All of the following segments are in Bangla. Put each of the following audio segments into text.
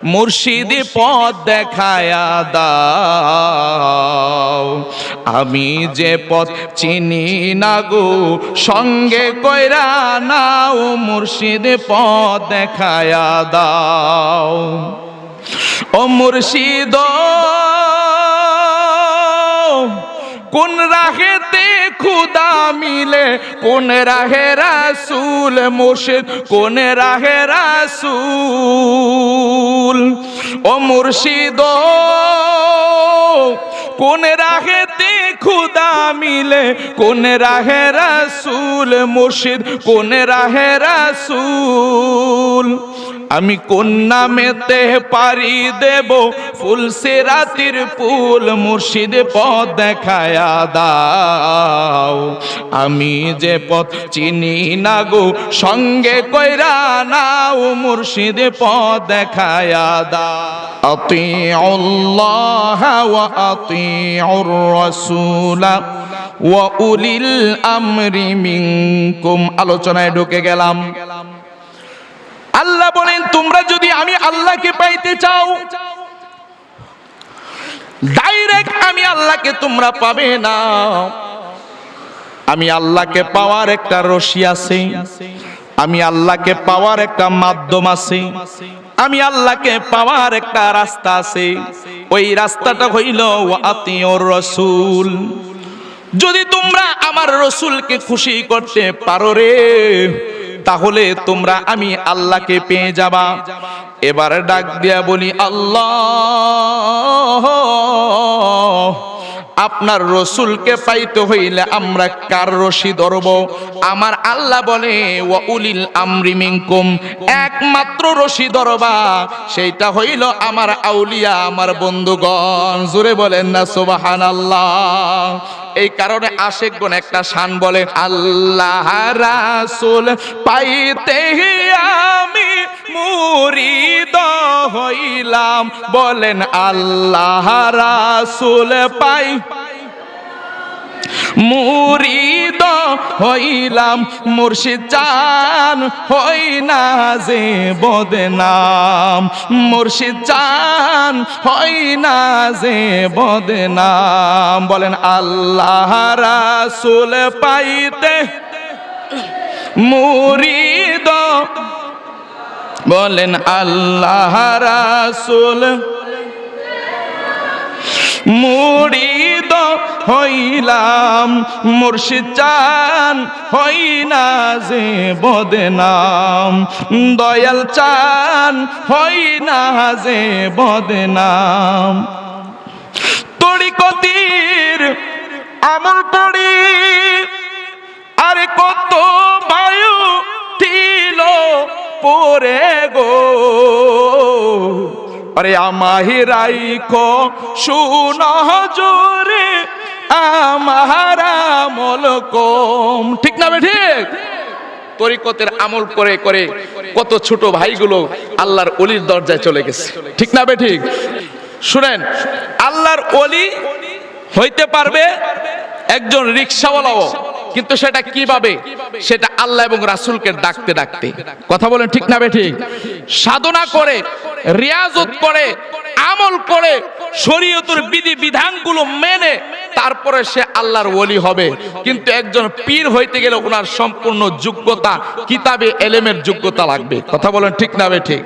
মুর্শিদি পথ দেখায়া দাও, আমি যে পথ চিনি না গো, সঙ্গে কইরা নাও, মুর্শিদি পথ দেখায়া দাও। ও মুর্শিদ কোন রাহেতে খুদা মিলে, কোন রাহে রাসূল, মুর্শিদ কোন রাহে রাসূল। ও মুর্শিদ কোন রাহেতে খুদা মিলে, কোন রাহে রাসূল, মুর্শিদ কোন রাহে রাসূল। আমি কোন নামেতে পারি দেব ফুলসিরাতির পুল, মুর্শিদ পথ দেখায়া দাও, আমি যে পথ চিনি না গো, সঙ্গে কইরা নাও, মুর্শিদ পথ দেখায়া দাও। আতিউল্লাহ ওয়া আতিউর রাসূল ওয়া উলিল আমরি মিনকুম। আলোচনায় ঢুকে গেলাম। আল্লাহ বলেন তোমরা যদি আমি আল্লাহকে পাইতে চাও, ডাইরেক্ট আমি আল্লাহকে তোমরা পাবে না। আমি আল্লাহকে পাওয়ার একটা রশি আছে, আমি আল্লাহকে পাওয়ার একটা মাধ্যম আছে, আমি আল্লাহকে পাওয়ার একটা রাস্তা আছে। ওই রাস্তাটা হইল আতিউর রাসূল। যদি তোমরা আমার রসুলকে খুশি করতে পারো রে, তাহলে তোমরা আমি আল্লাহকে পেয়ে যাবা। এবার ডাক দিয়া বলি, আল্লাহ আপনার রসুলকে পাইতে হইলে আমরা কার রশি ধরব? আমার আল্লাহ বলে ওয়া উলিল আমরি মিনকুম, একমাত্র রশি ধরবা, সেইটা হইল আমার আউলিয়া, আমার বন্ধুগণ। জোরে বলেন না সুবহানাল্লাহ। এই কারণে আশিকগণ একটা শান বলে, আল্লাহ রাসূল পাইতে আমি মুরিদ হইলাম। বলেন আল্লাহ রাসূল পাই মুরিদ হইলাম, মুর্শিদ চান হই না যে বদনাম, মুর্শিদ চান হই না যে বদনাম। বলেন আল্লাহ রাসূল পাইতে মুরিদ, বলেন আল্লাহ রাসূল মুরিদ হইলাম, মুর্শিদ চান হই না যে বদনাম, দয়াল চান হই না যে বদনাম। তরিকতের আমল পড়ি আরে কত বায়ু দিল পরে গো, আরে আমাহি রাইখো সুনজরে আমার আমল কম। ঠিক না ঠিক? তরিকতের আমল করে করে কত ছোট ভাইগুলো আল্লাহর ওলির দরজায় চলে গেছে। ঠিক না ঠিক? শুনেন, আল্লাহর ওলি হইতে পারবে একজন রিকশাওয়ালাও, কিন্তু সেটা কিভাবে? সেটা আল্লাহ এবং রাসূলকে ডাকতে ডাকতে। কথা বলেন ঠিক না ঠিক? সাধনা করে, রিয়াজত করে, আমল করে, শরীয়তের বিধি বিধানগুলো মেনে তারপরে সে আল্লাহর ওলি হবে। কিন্তু একজন পীর হইতে গেলে ওনার সম্পূর্ণ যোগ্যতা, কিতাবে এলেমের যোগ্যতা লাগবে। কথা বলেন ঠিক না ঠিক?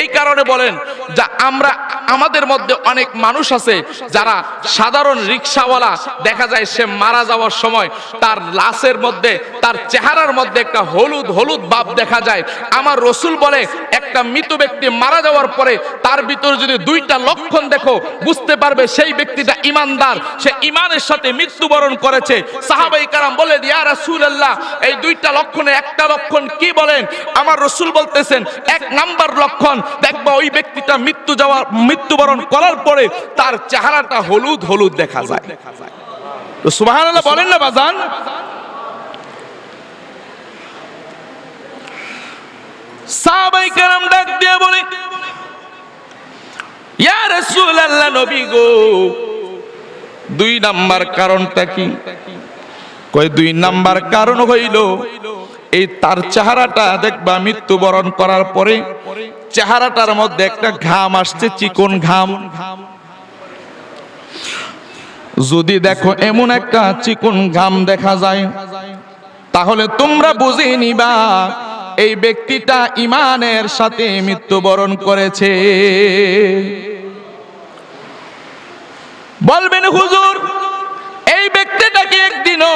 এই কারণে বলেন যে আমরা আমাদের মধ্যে অনেক মানুষ আছে যারা সাধারণ রিকশাওয়ালা, দেখা যায় সে মারা যাওয়ার সময় তার লাশের মধ্যে, তার চেহারার মধ্যে একটা হলুদ হলুদ ভাব দেখা যায়। আমার রসুল বলে একটা মৃত ব্যক্তি মারা যাওয়ার পরে তার ভিতরে যদি দুইটা লক্ষণ দেখো, বুঝতে পারবে সেই ব্যক্তিটা ঈমানদার, সে ঈমানের সাথে মৃত্যুবরণ করেছে। সাহাবায়ে কেরাম বলেন, ইয়া রাসূলুল্লাহ এই দুইটা লক্ষণে একটা লক্ষণ কি বলেন? আমার রসুল বলতেছেন, এক নাম্বার লক্ষণ দেখবা ওই ব্যক্তিটা মৃত্যুবরণ করার পরে তার চেহারাটা হলুদ হলুদ দেখা যায়। তো সুবহানাল্লাহ বলেন না বাজান? সাহাবায়ে কেরাম ডাক দিয়ে বলে, ইয়া রাসূলুল্লাহ নবী গো, দুই নাম্বার কারণটা কি? কই দুই নাম্বার কারণ হইল এই তার চেহারাটা দেখবা মৃত্যুবরণ করার পরে চেহারাটার মধ্যে একটা ঘাম আসছে, চিকন ঘাম। যদি দেখো এমন একটা চিকন ঘাম দেখা যায়, তাহলে তোমরা বুঝে নিবা এই ব্যক্তিটা ঈমানের সাথে মৃত্যুবরণ করেছে। বলবেন হুজুর, এই ব্যক্তিটাকে একদিনও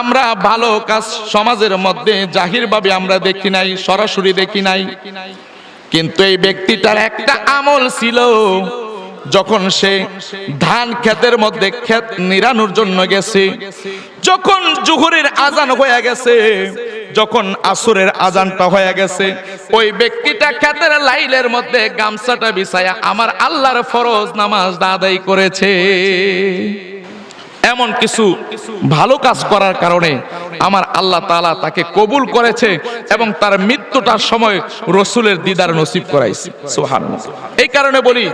আমরা ভালো কাজ সমাজের মধ্যে জাহিরভাবে আমরা দেখি নাই, সরাসরি দেখি নাই, কিন্তু এই ব্যক্তিটার একটা আমল ছিল। যখন সে ধান ক্ষেতের মধ্যে ক্ষেত নিরানোর জন্য গেছে, যখন জোহরের আজান হয়ে গেছে, যখন আসরের আজানটা হয়ে গেছে, ওই ব্যক্তিটা ক্ষেতের লাইলের মধ্যে গামছাটা বিছায়া আমার আল্লাহর ফরজ নামাজ আদায় করেছে। এমন কিছু ভালো কাজ করার কারণে আমার আল্লাহ তাআলা তাকে কবুল করেছে এবং তার মৃত্যুটার সময় রাসূলের দিদার নসিব করাইছে। সুবহানাল্লাহ। এই কারণে বলি,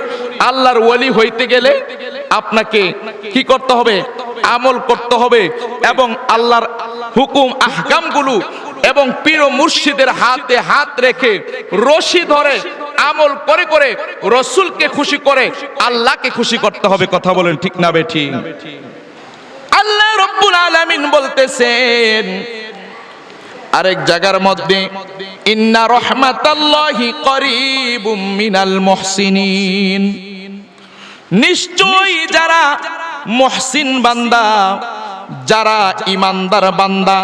আল্লাহর ওলি হইতে গেলে আপনাকে কি করতে হবে? আমল করতে হবে এবং আল্লাহর হুকুম আহকামগুলো এবং পীর ও মুর্শিদের হাতে হাত রেখে রশি ধরে আমল করে করে রাসূলকে খুশি করে আল্লাহকে খুশি করতে হবে। কথা বলেন ঠিক না বেঠিক? আল্লাহ রাব্বুল আলামিন বলতেছেন আরেক জায়গার মধ্যে, ইন্না রাহমাতাল্লাহি করিবুম মিনাল মুহসিনিন, নিশ্চয়ই যারা মুহসিন বান্দা, যারা ইমানদার বান্দা,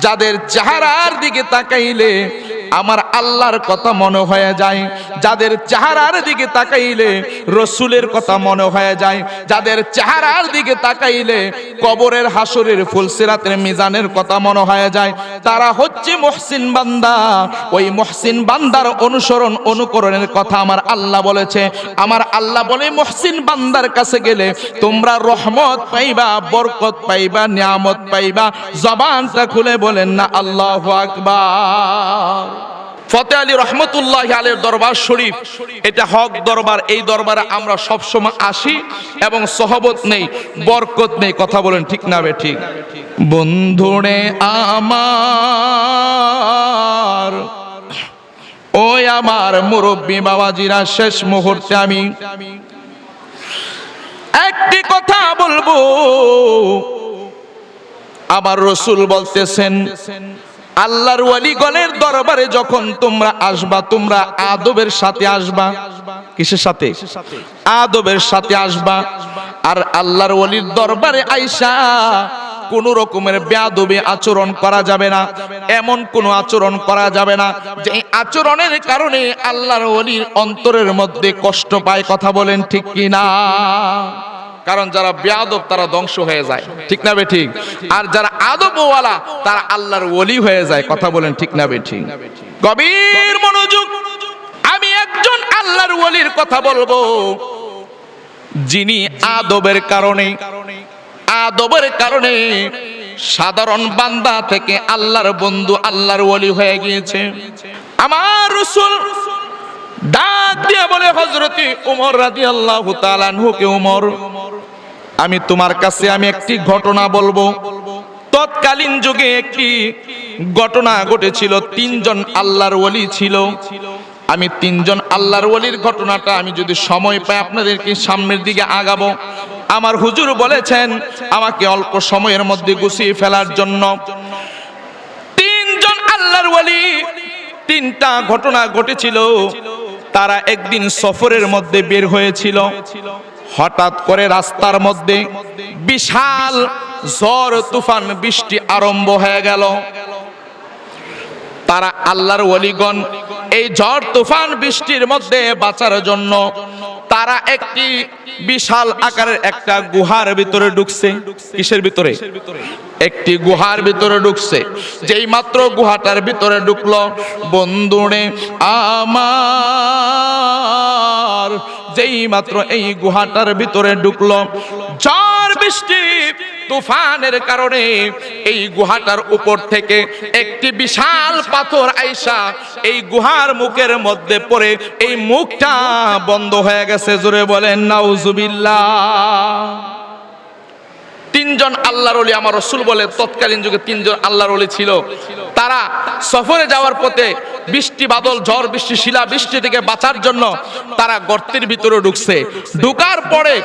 যাদের চেহারার দিকে তাকাইলে আমার আল্লাহর কথা মনে হয়ে যায়, যাদের চেহারার দিকে তাকাইলে রাসূলের কথা মনে হয়ে যায়, যাদের চেহারার দিকে তাকাইলে কবরের হাসরের ফুলসিরাতের মিজানের কথা মনে হয়ে যায়, তারা হচ্ছে মুহসিন বান্দা। ওই মুহসিন বান্দার অনুসরণ অনুকরণের কথা আমার আল্লাহ বলেছে। আমার আল্লাহ বলে, মুহসিন বান্দার কাছে গেলে তোমরা রহমত পাইবা, বরকত পাইবা, নিয়ামত পাইবা। জবানটা খুলে বলেন না আল্লাহু আকবার। ফতেহ আলী রহমতুল্লাহ আলাইহির দরবার শরীফ, এটা হক দরবার। এই দরবারে আমরা সব সময় আসি এবং সহবত নেই, বরকত নেই। কথা বলেন ঠিক না বেঠিক? বন্ধুরে আমার, ওই আমার মুরব্বী বাবাজিরা, শেষ মুহূর্তে আমি একটি কথা বলবো। আমার রাসূল বলতেছেন, আল্লাহর ওয়ালিগণের দরবারে যখন তোমরা আসবা, তোমরা আদবের সাথে আসবা। কিসের সাথে? আদবের সাথে আসবা। আর আল্লাহর ওয়ালির দরবারে আইসা কোন রকমের বেয়াদবি আচরণ করা যাবে না। এমন কোন আচরণ করা যাবে না যে আচরণের কারণে আল্লাহর ওয়ালির অন্তরের মধ্যে কষ্ট পায়। কথা বলেন ঠিক কি না? কারণ যারা বেয়াদব তারা ধ্বংস হয়ে যায়, ঠিক না বেঠিক? আর যারা আদবওয়ালা তারা আল্লাহর ওলি হয়ে যায়। কথা বলেন ঠিক না বেঠিক? গভীর মনোযোগ। আমি একজন আল্লাহর ওলির কথা বলবো, যিনি আদবের কারণে সাধারণ বান্দা থেকে আল্লাহর বন্ধু, আল্লাহর ওলি হয়ে গিয়েছে। আমার রাসূল ডাক দিয়ে বলে, হযরত ওমর রাদিয়াল্লাহু তাআলা আনহুকে, ওমর, আমি তোমার কাছে আমি একটি ঘটনা বলবো। তৎকালীন যুগে একটি ঘটনা ঘটেছিল। তিনজন আল্লাহর ওলি ছিল। আমি তিনজন আল্লাহর ওলির ঘটনাটা আমি যদি সময় পাই আপনাদেরকে সামনের দিকে আগাবো। আমার হুজুর বলেছেন আমাকে অল্প সময়ের মধ্যে গুছিয়ে ফেলার জন্য। তিনজন আল্লাহর ওলি, তিনটা ঘটনা ঘটেছিল। তারা একদিন সফরের মধ্যে বের হয়েছিল। হঠাৎ করে রাস্তার মধ্যে বিশাল ঝড় তুফান বৃষ্টি আরম্ভ হয়ে গেল। তারা আল্লাহর ওলিগণ এই ঝড় তুফান বৃষ্টির মধ্যে বাঁচার জন্য তারা একটি বিশাল আকারের একটা গুহার ভিতরে ঢুকছে। কিসের ভিতরে? একটি গুহার ভিতরে ঢুকছে। যেই মাত্র গুহাটার ভিতরে ঢুকলো, বন্ধুরে আমার, যেই মাত্র এই গুহাটার ভিতরে ঢুকলো, ঝড় বৃষ্টি তুফানের কারণে এই গুহাটার উপর থেকে একটি বিশাল পাথর আইসা এই গুহার মুখের মধ্যে পড়ে এই মুখটা বন্ধ হয়ে গেছে। জোরে বলেন নাউজুবিল্লাহ। তিনজন আল্লাহর ওলি, আমার রাসূল বলে তৎকালীন যুগে তিনজন আল্লাহর ওলি ছিল। তারা সফরে যাওয়ার পথে বৃষ্টি বাদল ঝড় বৃষ্টি শিলা বৃষ্টি থেকে বাঁচার জন্য তারা গর্তের ভিতরে ঢুকছে। ঢুকার পরে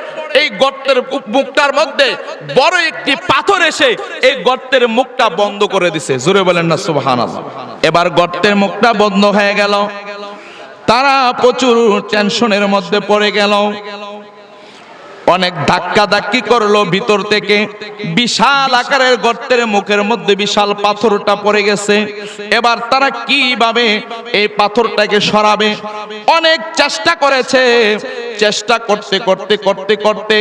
এই গর্তের মুখটার মধ্যে বড় একটি পাথর এসে এই গর্তের মুখটা বন্ধ করে দিছে। জোরে বলেন না সুবহানাল্লাহ। এবার গর্তের মুখটা বন্ধ হয়ে গেল। তারা প্রচুর টেনশনের মধ্যে পড়ে গেল। অনেক ধাক্কা ধাক্কি করলো, ভিতর থেকে বিশাল আকারের গর্তের মুখের মধ্যে বিশাল পাথরটা পড়ে গেছে। এবার তারা কিভাবে এই পাথরটাকে সরাবে অনেক চেষ্টা করেছে। চেষ্টা করতে করতে করতে করতে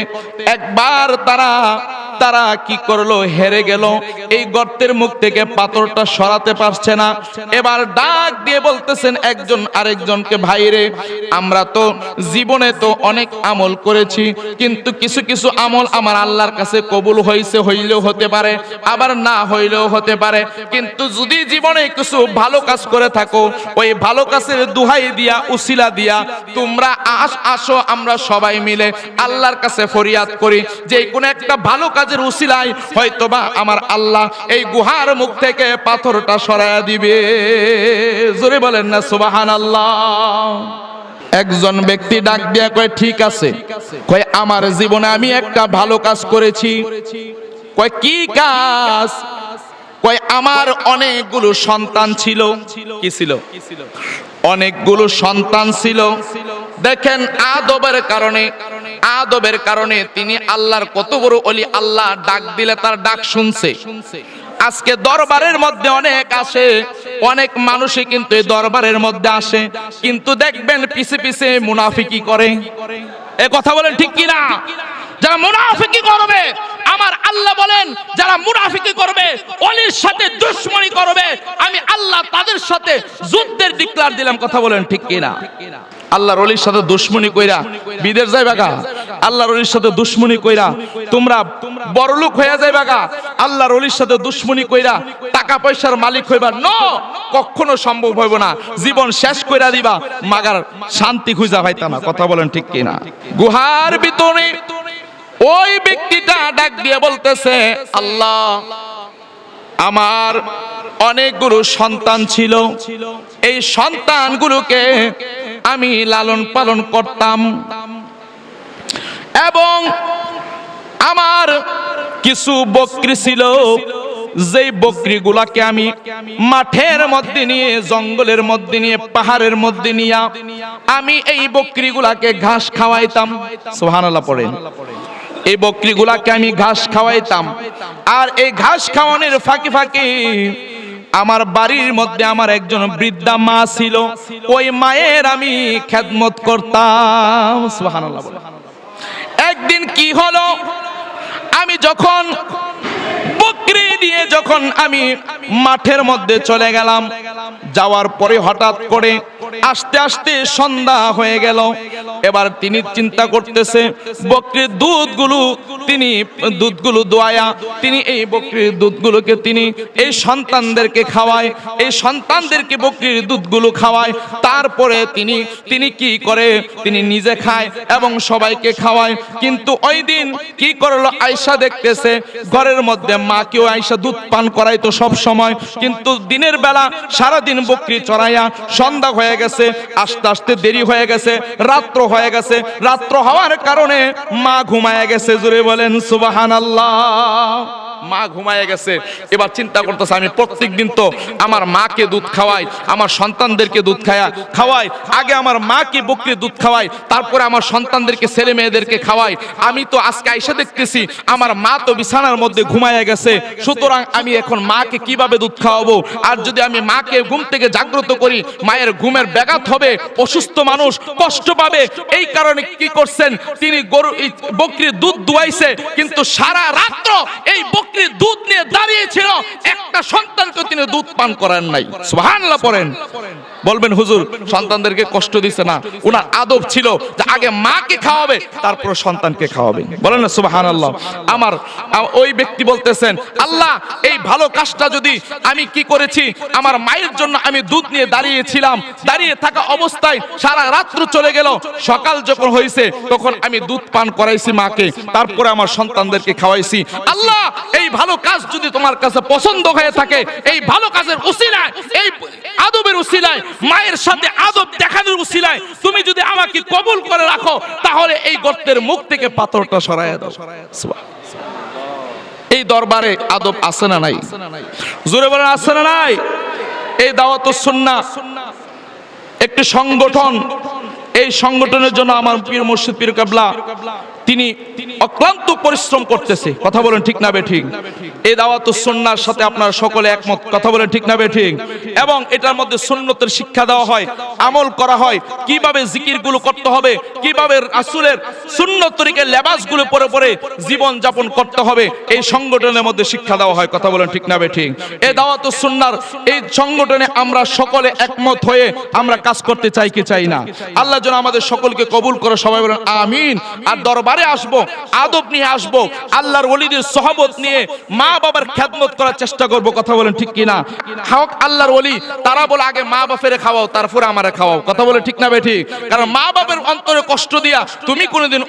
একবার তারা কি করলো, হেরে গেল। এই গর্তের মুখ থেকে পাথরটা সরাতে পারছে না। এবার ডাক দিয়ে বলতেছেন একজন আরেকজনকে, ভাইরে আমরা তো জীবনে তো অনেক আমল করেছি, কিন্তু কিছু কিছু আমল আমার আল্লাহর কাছে কবুল হয়েছে, হইলেও হতে পারে আবার না হইলেও হতে পারে, কিন্তু যদি জীবনে কিছু ভালো কাজ করে থাকো ওই ভালো কাজের দোহাই দিয়া উসিলা দিয়া তোমরা আসো, আমরা সবাই মিলে আল্লাহর কাছে ফরিয়াদ করি যে কোন একটা ভালো কাজের উসিলায় হয়তোবা আমার আল্লাহ এই গুহার মুখ থেকে পাথরটা সরায়া দিবে। জোরে বলেন না সুবহানাল্লাহ। একজন ব্যক্তি ডাক দিয়া কয়, ঠিক আছে, কয় আমার জীবনে আমি একটা ভালো কাজ করেছি। কয় কি কাজ? কয় আমার অনেকগুলো সন্তান ছিল। কি ছিল? অনেকগুলো সন্তান ছিল। দেখেন আদবের কারণে তিনি আল্লাহর কত বড় ওলি, আল্লাহ ডাক দিলে তার ডাক শুনছে। আজকে দরবারের মধ্যে অনেক আসে, অনেক মানুষই কিন্তু এই দরবারের মধ্যে আসে, কিন্তু দেখবেন পিছে পিছে মুনাফিকি করে। এ কথা বলেন ঠিক কিনা? যারা মুনাফিকি করবে, আমার আল্লাহ বলেন যারা মুনাফিকি করবে, ওলির সাথে দুশমনি করবে, আমি আল্লাহ তাদের সাথে যুদ্ধের ডিক্লার দিলাম। কথা বলেন ঠিক কিনা? আল্লাহর ওলির সাথে দুশমনি কইরা বিদেশ যাইবা গা, আল্লাহর ওলির সাথে দুশমনি কইরা তোমরা বড়লোক হয়ে যাইবা গা, আল্লাহর ওলির সাথে দুশমনি কইরা টাকা পয়সার মালিক হইবা, নো, কখনো সম্ভব হইব না। জীবন শেষ কইরা দিবা, মাগার শান্তি খুঁজা পাইতা না। কথা বলেন ঠিক কিনা? গুহার ভিতরে ওই ব্যক্তিটা ডাক দিয়ে বলতেছে, আল্লাহ আমার অনেকগুলো সন্তান ছিল, এই সন্তানগুলোকে আমি লালন পালন করতাম এবং আমার কিছু বকরি ছিল, যেই বকরিগুলাকে আমি মাঠের মধ্যে নিয়ে, জঙ্গলের মধ্যে নিয়ে, পাহাড়ের মধ্যে নিয়ে আমি এই বকরিগুলাকে ঘাস খাওয়াইতাম। সুবহানাল্লাহ পড়েন। এই বকরিগুলাকে আমি ঘাস খাওয়াইতাম, আর এই ঘাস খাওয়ানোর ফাঁকে ফাঁকে আমার বাড়ির মধ্যে আমার একজন বৃদ্ধা মা ছিল, ওই মায়ের আমি খেদমত করতাম। সুবহানাল্লাহ। একদিন কি হলো, আমি যখন বকরি দিয়ে যখন আমি মাঠের মধ্যে চলে গেলাম, যাওয়ার পরে হঠাৎ করে আস্তে আস্তে সন্ধ্যা হয়ে গেল। এবার তিনি চিন্তা করতেছে বকরির দুধগুলো দোয়ায়া তিনি এই বকরির দুধগুলোকে তিনি এই সন্তানদেরকে খাওয়ায়, এই সন্তানদেরকে বকরির দুধগুলো খাওয়ায়, তারপরে তিনি কি করে, তিনি নিজে খায় এবং সবাইকে খাওয়ায়। কিন্তু ওই দিন কি করলো, আয়েশা দেখতেছে ঘরের মধ্যে মাকেও আয়েশা দুধ পান করাইতো সব সময়, কিন্তু দিনের বেলা সারাদিন বকরি চড়াইয়া সন্ধ্যা হয়ে গেছে, আস্তে আস্তে দেরি হয়ে গেছে, রাত্র হয়ে গেছে। রাত্র হওয়ার কারণে মা ঘুমায় গেছে। জোরে বলেন সুবহানাল্লাহ। মা ঘুমায় গেছে। এবার চিন্তা করতেছে আমি প্রত্যেকদিন তো আমার মাকে দুধ খাওয়াই, আমার সন্তানদেরকে দুধ খাওয়াই, আগে আমার মাকে বকরি দুধ খাওয়াই, তারপরে আমার সন্তানদেরকে ছেলে মেয়েদেরকে খাওয়াই। আমি তো আজকে আইসা দেখতেছি আমার মা তো বিছানার মধ্যে ঘুমায় গেছে, সুতরাং আমি এখন মাকে কিভাবে দুধ খাওয়াবো? আর যদি আমি মাকে ঘুম থেকে জাগ্রত করি, মায়ের ঘুমের ব্যাঘাত হবে, অসুস্থ মানুষ কষ্ট পাবে। এই কারণে কি করছেন তিনি, বকরির দুধ দুয়াইছে, কিন্তু সারা রাত্র এই বকরির দুধ নিয়ে দাঁড়িয়েছিল, একটা সন্তানকে তিনি দুধ পান করান নাই। সুবহানাল্লাহ পড়েন। বলবেন হুজুর সন্তানদেরকে কষ্ট দিছে না, ওনার আদব ছিল যে আগে মাকে খাওয়াবে তারপর সন্তানকে খাওয়াবে। বলেন না সুবহানাল্লাহ। আমার ওই ব্যক্তি বলতেছেন, আল্লাহ এই ভালো কাজটা যদি আমি কি করেছি, আমার মায়ের জন্য আমি দুধ নিয়ে দাঁড়িয়েছিলাম, দাঁড়িয়ে থাকা অবস্থায় সারা রাত্র চলে গেল, সকাল যখন হয়েছে তখন আমি দুধ পান করাইছি মাকে, তারপরে আমার সন্তানদেরকে খাওয়াইছি। আল্লাহ এই ভালো কাজ যদি তোমার কাছে পছন্দ হয়ে থাকে, এই ভালো কাজের উসিলায়, এই আদবের উসিলায়, মায়ের সাথে আদব দেখানোর উসিলায় তুমি যদি আমাকে কবুল করে রাখো, তাহলে এই গর্তের মুখ থেকে পাথরটা সরাইয়া দাও। এই দরবারে আদব আছে না নাই? জোরে বলেন আছে না নাই? এই দাওয়াতুস সুন্নাহ একটি সংগঠন, এই সংগঠনের জন্য আমার পীর মুর্শিদ পীর কেবলা তিনি অক্লান্ত পরিশ্রম করতেছে। কথা বলেন ঠিক না বেঠিক? এই দাওয়াতুস সুন্নাহর সাথে আপনারা সকলে একমত। কথা বলেন ঠিক না বেঠিক? এবং এটার মধ্যে সুন্নতের শিক্ষা দেওয়া হয়, আমল করা হয়, কিভাবে জিকিরগুলো করতে হবে, কিভাবে রাসূলের সুন্নত তরিকার লেবাসগুলো পরে পরে জীবন যাপন করতে হবে, এই সংগঠনের মধ্যে শিক্ষা দেওয়া হয়। কথা বলেন ঠিক না বেঠিক? এই দাওয়াতুস সুন্নাহর এই সংগঠনে আমরা সকলে একমত হয়ে আমরা কাজ করতে চাই কি চাই না? আল্লাহ যেন আমাদের সকলকে কবুল করে, সবাই বলেন আমিন। আর দরবারে আসবো, আদব নিয়ে আসবো, আল্লাহর ওলিদের সহবত নিয়ে মা বাবার খেদমত করার চেষ্টা করব। কথা বলেন ঠিক কিনা? হক আল্লাহর ওলি তারা বলে আগে মা বাপের খাওয়াও তারপরে আমারে খাওয়াও। কথা বলে ঠিক না বেঠিক? কারণ মা বাপের অন্তরে কষ্ট দিয়া তুমি কোনোদিন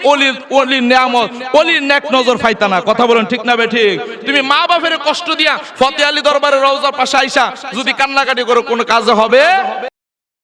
ওলির নিয়ামত, ওলির নেক নজর পাইতা না। কথা বলেন ঠিক না বেঠিক? তুমি মা বাপের কষ্ট দিয়া ফতে আলী দরবারের রওজার পাশে আইসা যদি কান্নাকাটি করো, কোনো কাজে হবে?